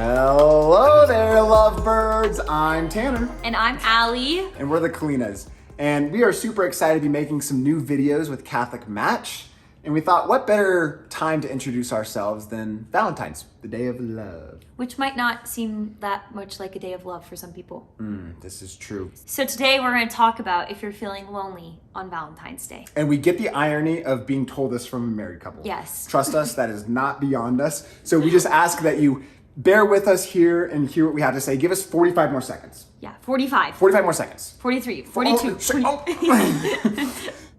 Hello there, lovebirds. I'm Tanner. And I'm Alli. And we're the Kalinas. And we are super excited to be making some new videos with CatholicMatch. And we thought, what better time to introduce ourselves than Valentine's, the day of love. Which might not seem that much like a day of love for some people. This is true. So today we're going to talk about if you're feeling lonely on Valentine's Day. And we get the irony of being told this from a married couple. Yes. Trust us, that is not beyond us. So we just ask that you bear with us here and hear what we have to say. Give us 45 more seconds. Yeah, 45. 45 more seconds. 43, 42.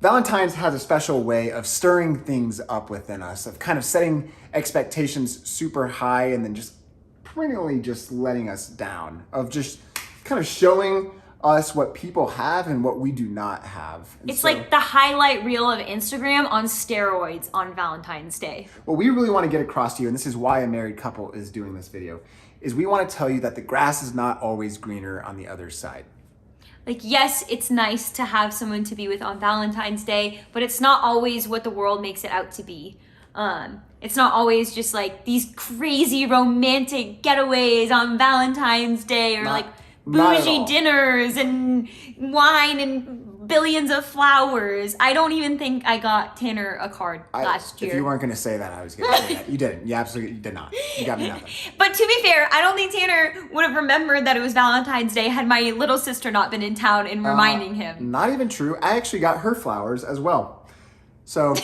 Valentine's has a special way of stirring things up within us, of kind of setting expectations super high and then just perennially just letting us down, of just kind of showing us what people have and what we do not have. And It's like the highlight reel of Instagram on steroids on Valentine's Day. what we really want to get across to you, and this is why a married couple is doing this video, is we want to tell you that the grass is not always greener on the other side. Like, yes, it's nice to have someone to be with on Valentine's Day, but it's not always what the world makes it out to be. It's not always just like these crazy romantic getaways on Valentine's Day or Not at bougie all. dinners and wine and billions of flowers. I don't even think I got Tanner a card last year. If you weren't going to say that, I was going to say that. You didn't. You absolutely did not. You got me nothing. But to be fair, I don't think Tanner would have remembered that it was Valentine's Day had my little sister not been in town and reminding him. Not even true. I actually got her flowers as well. So,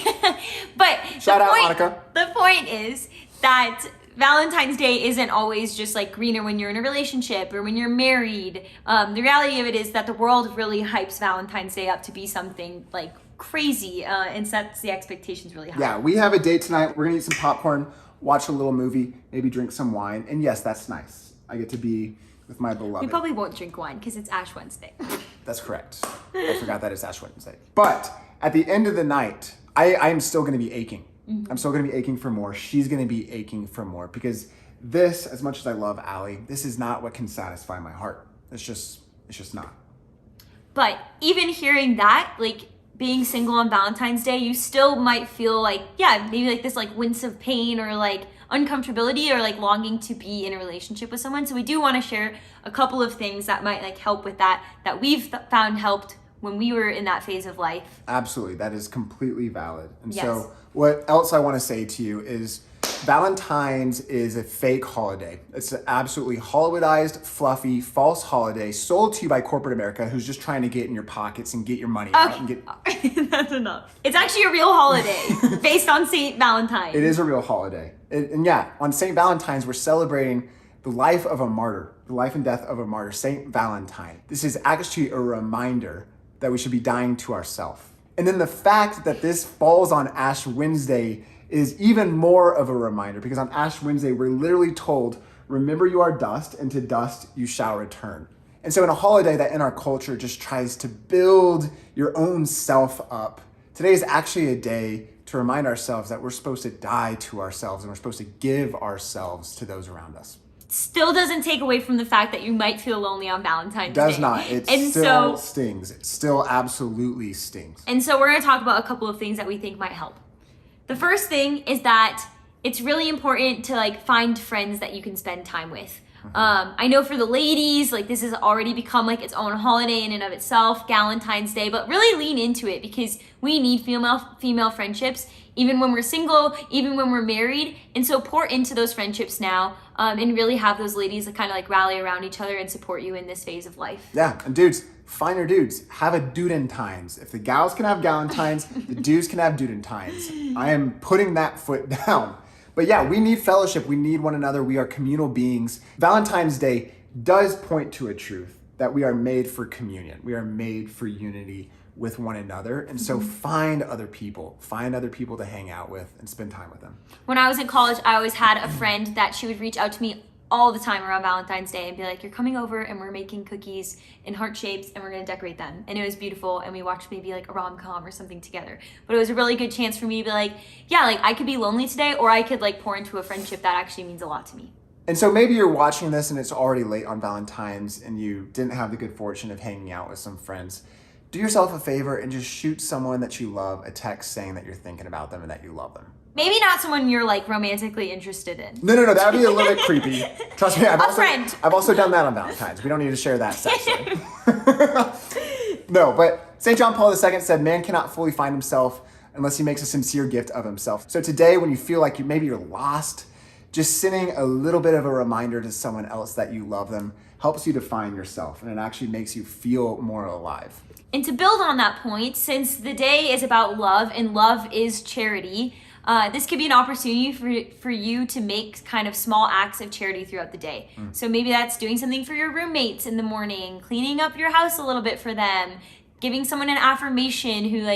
But Shout out, Monica. The point is that Valentine's Day isn't always just like greener when you're in a relationship or when you're married. The reality of it is that the world really hypes Valentine's Day up to be something like crazy and sets the expectations really high. yeah, we have a date tonight. We're going to eat some popcorn, watch a little movie, maybe drink some wine. And yes, that's nice. I get to be with my beloved. We probably won't drink wine because it's Ash Wednesday. That's correct. I forgot that it's Ash Wednesday. But at the end of the night, I am still going to be aching. I'm still going to be aching for more. She's going to be aching for more because this, as much as I love Alli, this is not what can satisfy my heart. It's just not. But even hearing that, like being single on Valentine's Day, you still might feel like, yeah, maybe like this like wince of pain or like uncomfortability or like longing to be in a relationship with someone. So we do want to share a couple of things that might like help with that we've found helped when we were in that phase of life. Absolutely. That is completely valid. And Yes. so what else I want to say to you is Valentine's is a fake holiday. It's an absolutely Hollywoodized, fluffy, false holiday sold to you by corporate America who's just trying to get in your pockets and get your money out and get... That's enough. It's actually a real holiday based on St. Valentine. It is a real holiday. And yeah, on St. Valentine's, we're celebrating the life of a martyr, the life and death of a martyr, St. Valentine. This is actually a reminder that we should be dying to ourselves. And then the fact that this falls on Ash Wednesday is even more of a reminder because on Ash Wednesday, we're literally told, remember you are dust and to dust you shall return. And so in a holiday that in our culture just tries to build your own self up, today is actually a day to remind ourselves that we're supposed to die to ourselves and we're supposed to give ourselves to those around us. Still doesn't take away from the fact that you might feel lonely on Valentine's Day. Does not. It still stings. It still absolutely stings. And so we're going to talk about a couple of things that we think might help. The first thing is that it's really important to like find friends that you can spend time with. I know for the ladies, like this has already become like its own holiday in and of itself, Valentine's Day, but really lean into it because we need female friendships, even when we're single, even when we're married. And so pour into those friendships now and really have those ladies that kind of like rally around each other and support you in this phase of life. Yeah, and dudes, find your dudes. Have a Dudentines. If the gals can have Galentines, the dudes can have Dudentines. I am putting that foot down. But yeah, we need fellowship. We need one another. We are communal beings. Valentine's Day does point to a truth that we are made for communion. We are made for unity with one another. And so find other people to hang out with and spend time with them. When I was in college, I always had a friend that she would reach out to me all the time around Valentine's Day and be like, you're coming over and we're making cookies in heart shapes and we're gonna decorate them. And it was beautiful and we watched maybe like a rom-com or something together. But it was a really good chance for me to be like, yeah, like I could be lonely today or I could like pour into a friendship that actually means a lot to me. And so maybe you're watching this and it's already late on Valentine's and you didn't have the good fortune of hanging out with some friends. Do yourself a favor and just shoot someone that you love a text saying that you're thinking about them and that you love them. Maybe not someone you're like romantically interested in. No, that would be a little bit creepy. Trust me, friend. I've also done that on Valentine's. We don't need to share that sexually. No, but St. John Paul II said, man cannot fully find himself unless he makes a sincere gift of himself. So today, when you feel like maybe you're lost, just sending a little bit of a reminder to someone else that you love them helps you to find yourself, and it actually makes you feel more alive. And to build on that point, since the day is about love and love is charity, this could be an opportunity for you to make kind of small acts of charity throughout the day. So maybe that's doing something for your roommates in the morning, cleaning up your house a little bit for them, giving someone an affirmation who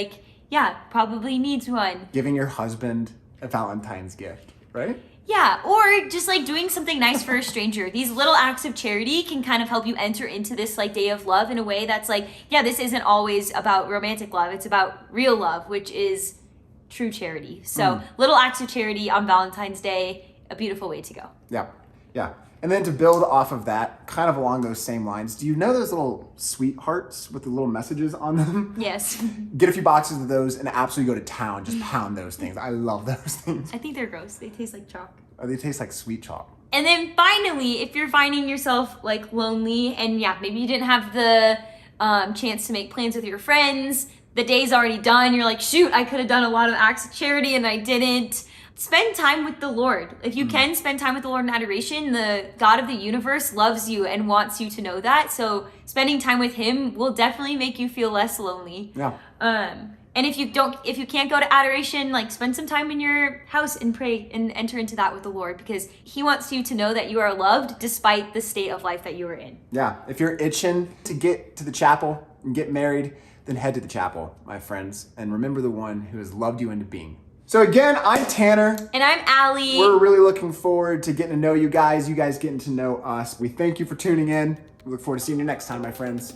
probably needs one. Giving your husband a Valentine's gift, right? Yeah, or just like doing something nice for a stranger. These little acts of charity can kind of help you enter into this like day of love in a way that's like, this isn't always about romantic love. It's about real love, which is true charity. So little acts of charity on Valentine's Day, a beautiful way to go. Yeah. And then to build off of that, kind of along those same lines, do you know those little sweethearts with the little messages on them? Yes. Get a few boxes of those and absolutely go to town. Just pound those things. I love those things. I think they're gross. They taste like chalk. Oh, they taste like sweet chalk. And then finally, if you're finding yourself like lonely and maybe you didn't have the chance to make plans with your friends, the day's already done, you're like, shoot, I could have done a lot of acts of charity and I didn't. Spend time with the Lord. If you can spend time with the Lord in adoration, the God of the universe loves you and wants you to know that. So spending time with him will definitely make you feel less lonely. Yeah. And if you can't go to adoration, like spend some time in your house and pray and enter into that with the Lord, because he wants you to know that you are loved despite the state of life that you are in. Yeah. If you're itching to get to the chapel and get married, then head to the chapel, my friends, and remember the one who has loved you into being. So again, I'm Tanner. And I'm Alli. We're really looking forward to getting to know you guys getting to know us. We thank you for tuning in. We look forward to seeing you next time, my friends.